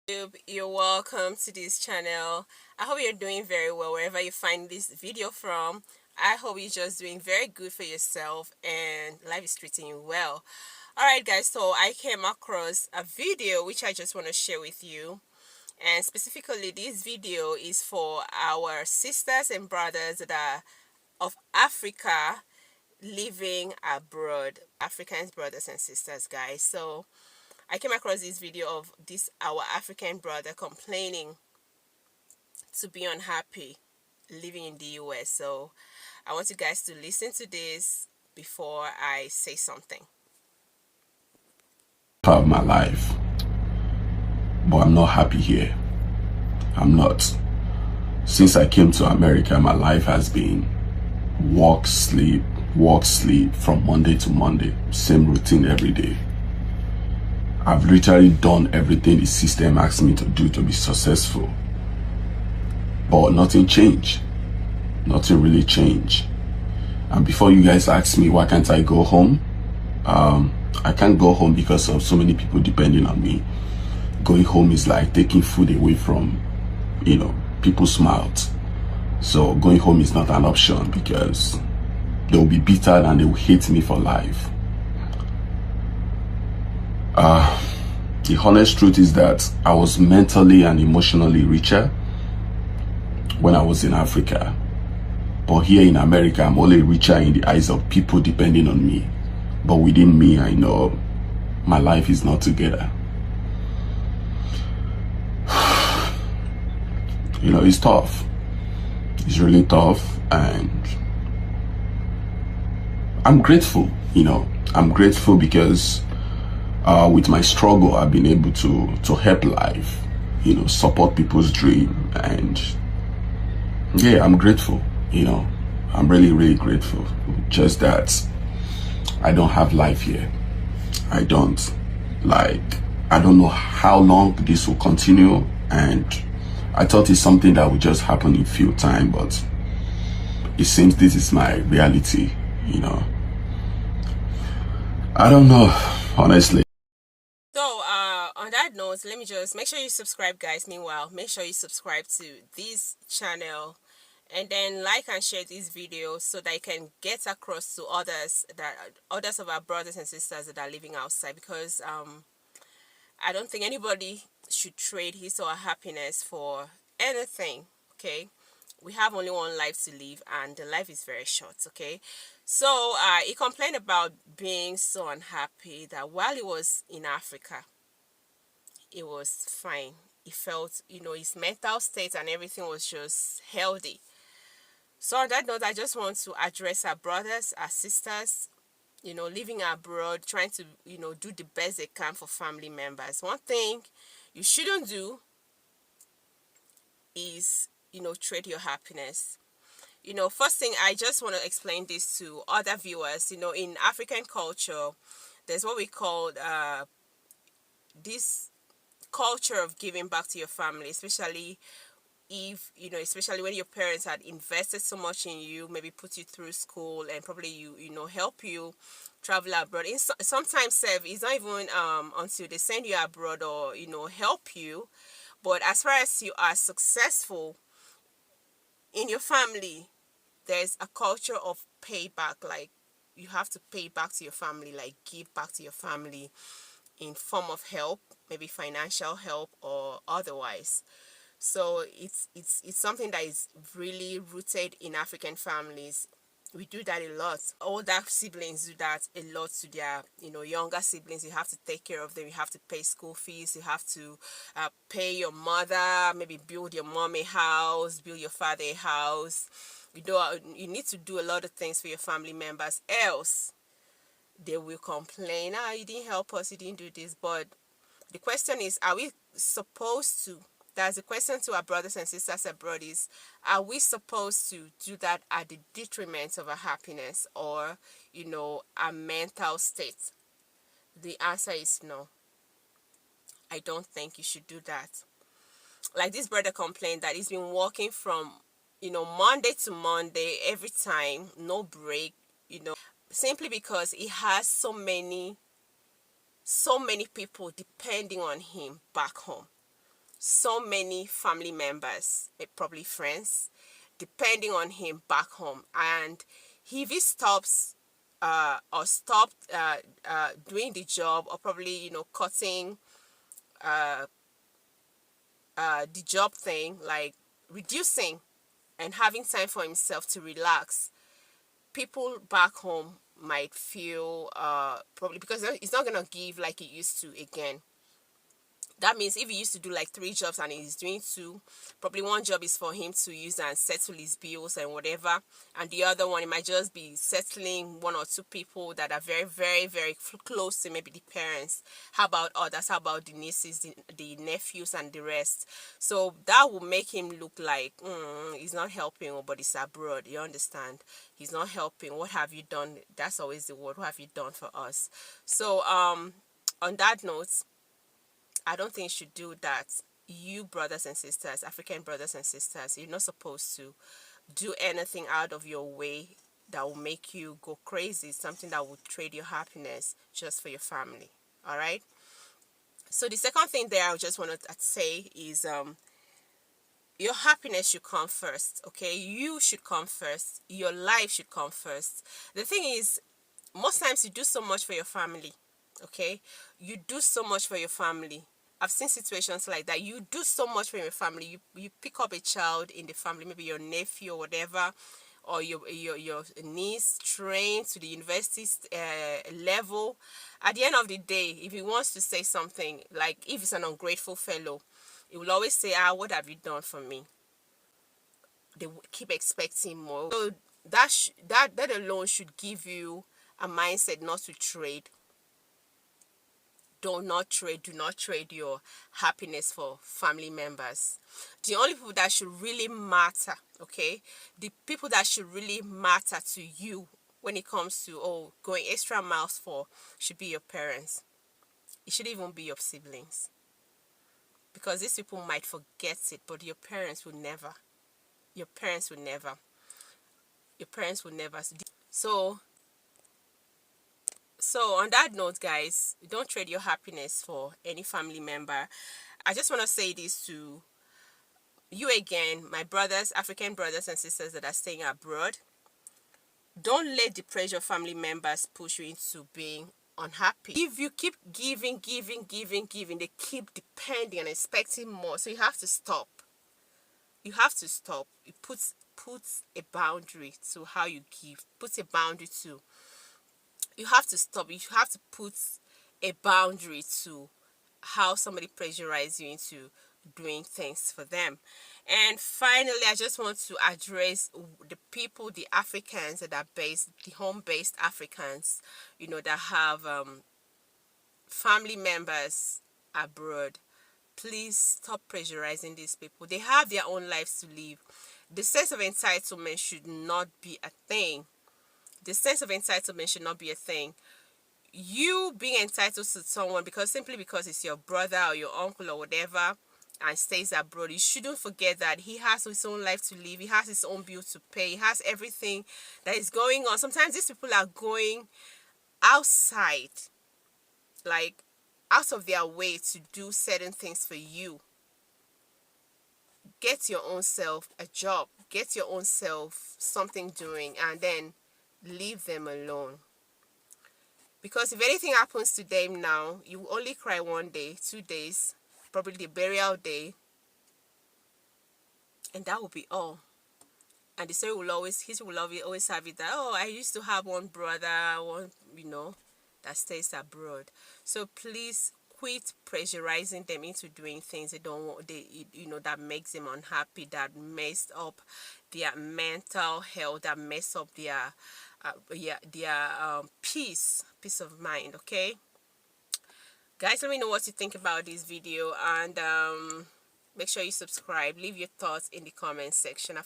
You're welcome to this channel. I hope you're doing very well wherever you find this video from. I hope you're just doing very good for yourself and life is treating you well. Alright guys, so I came across a video which I just want to share with you, and specifically this video is for our sisters and brothers that are of Africa living abroad. Africans, brothers and sisters, guys. So I came across this video of this our African brother complaining to be unhappy living in the US. So I want you guys to listen to this before I say something. Of my life, but I'm not happy here. I'm not. Since I came to America, my life has been work, sleep from Monday to Monday, same routine every day. I've literally done everything the system asked me to do to be successful, but nothing changed. Nothing really changed. And before you guys ask me why can't I go home, I can't go home because of so many people depending on me. Going home is like taking food away from, people's mouths. So going home is not an option because they will be bitter and they will hate me for life. The honest truth is that I was mentally and emotionally richer when I was in Africa. But here in America, I'm only richer in the eyes of people depending on me. But within me, I know my life is not together. It's tough. It's really tough, and I'm grateful. I'm grateful because with my struggle, I've been able to help life, support people's dream, and yeah, I'm grateful. I'm really, really grateful. Just that I don't have life here. I don't know how long this will continue, and I thought it's something that would just happen in few time, but it seems this is my reality. I don't know, honestly. So on that note, let me just make sure you subscribe, guys. Meanwhile, make sure you subscribe to this channel and then like and share this video so that I can get across to others of our brothers and sisters that are living outside, because I don't think anybody should trade his or her happiness for anything. Okay, we have only one life to live, and the life is very short. Okay, so he complained about being so unhappy that while he was in Africa, it was fine. He felt, his mental state and everything was just healthy. So on that note, I just want to address our brothers, our sisters, living abroad, trying to, do the best they can for family members. One thing you shouldn't do is, trade your happiness. First thing, I just want to explain this to other viewers. In African culture, there's what we call this culture of giving back to your family, especially if especially when your parents had invested so much in you, maybe put you through school and probably help you travel abroad. Sometimes it's not even until they send you abroad or help you, but as far as you are successful in your family, there's a culture of payback. Like, you have to pay back to your family, like give back to your family in form of help, maybe financial help or otherwise. So it's something that is really rooted in African families. We do that a lot. Older siblings do that a lot to their younger siblings. You have to take care of them. You have to pay school fees. You have to pay your mother, maybe build your mom a house, build your father a house. You need to do a lot of things for your family members, else they will complain, you didn't help us, you didn't do this. But the question is, are we supposed to? That's the question to our brothers and sisters abroad is, are we supposed to do that at the detriment of our happiness or, our mental state? The answer is no. I don't think you should do that. Like this brother complained that he's been working from, Monday to Monday, every time, no break, simply because he has so many people depending on him back home. so many family members, probably friends, depending on him back home. And if he stops or stopped doing the job, or probably cutting the job thing, like reducing and having time for himself to relax, people back home might feel probably, because it's not gonna give like it used to again. That means if he used to do like 3 jobs and he's doing 2, probably one job is for him to use and settle his bills and whatever, and the other one, it might just be settling 1 or 2 people that are very, very, very close to maybe the parents. How about others? How about the nieces, the nephews, and the rest? So that will make him look like he's not helping, but he's abroad. You understand? He's not helping. What have you done? That's always the word. What have you done for us? So on that note, I don't think you should do that. You brothers and sisters, African brothers and sisters, you're not supposed to do anything out of your way that will make you go crazy, something that will trade your happiness just for your family. All right? So the second thing there I just want to say is your happiness should come first, okay? You should come first. Your life should come first. The thing is, most times you do so much for your family, okay? You do so much for your family. I've seen situations like that. You do so much for your family. You pick up a child in the family, maybe your nephew or whatever, or your niece, train to the university level. At the end of the day, if he wants to say something, like if he's an ungrateful fellow, he will always say, what have you done for me? They keep expecting more. So that alone should give you a mindset not to trade. Do not trade your happiness for family members. The only people that should really matter, okay, the people that should really matter to you when it comes to going extra miles for, should be your parents. It should even be your siblings, because these people might forget it, but your parents will never. So on that note, guys, don't trade your happiness for any family member. I just want to say this to you again, my brothers, African brothers and sisters that are staying abroad. Don't let the pressure of family members push you into being unhappy. If you keep giving, they keep depending and expecting more. So you have to stop. It puts a boundary to how you give. Puts a boundary to. You have to stop. You have to put a boundary to how somebody pressurizes you into doing things for them. And finally, I just want to address the people, the Africans that are based, the home-based Africans, that have family members abroad. Please stop pressurizing these people. They have their own lives to live. The sense of entitlement should not be a thing. You being entitled to someone simply because it's your brother or your uncle or whatever and stays abroad, you shouldn't forget that he has his own life to live. He has his own bill to pay. He has everything that is going on. Sometimes these people are going outside, like out of their way to do certain things for you. Get your own self a job. Get your own self something doing, and then leave them alone. Because if anything happens to them now, you will only cry 1 day, 2 days, probably the burial day, and that will be all. And the story will always have it that, I used to have one brother, that stays abroad. So please quit pressurizing them into doing things they don't want, that makes them unhappy, that messed up their mental health, that mess up their peace of mind. Okay, guys, let me know what you think about this video, and make sure you subscribe. Leave your thoughts in the comment section.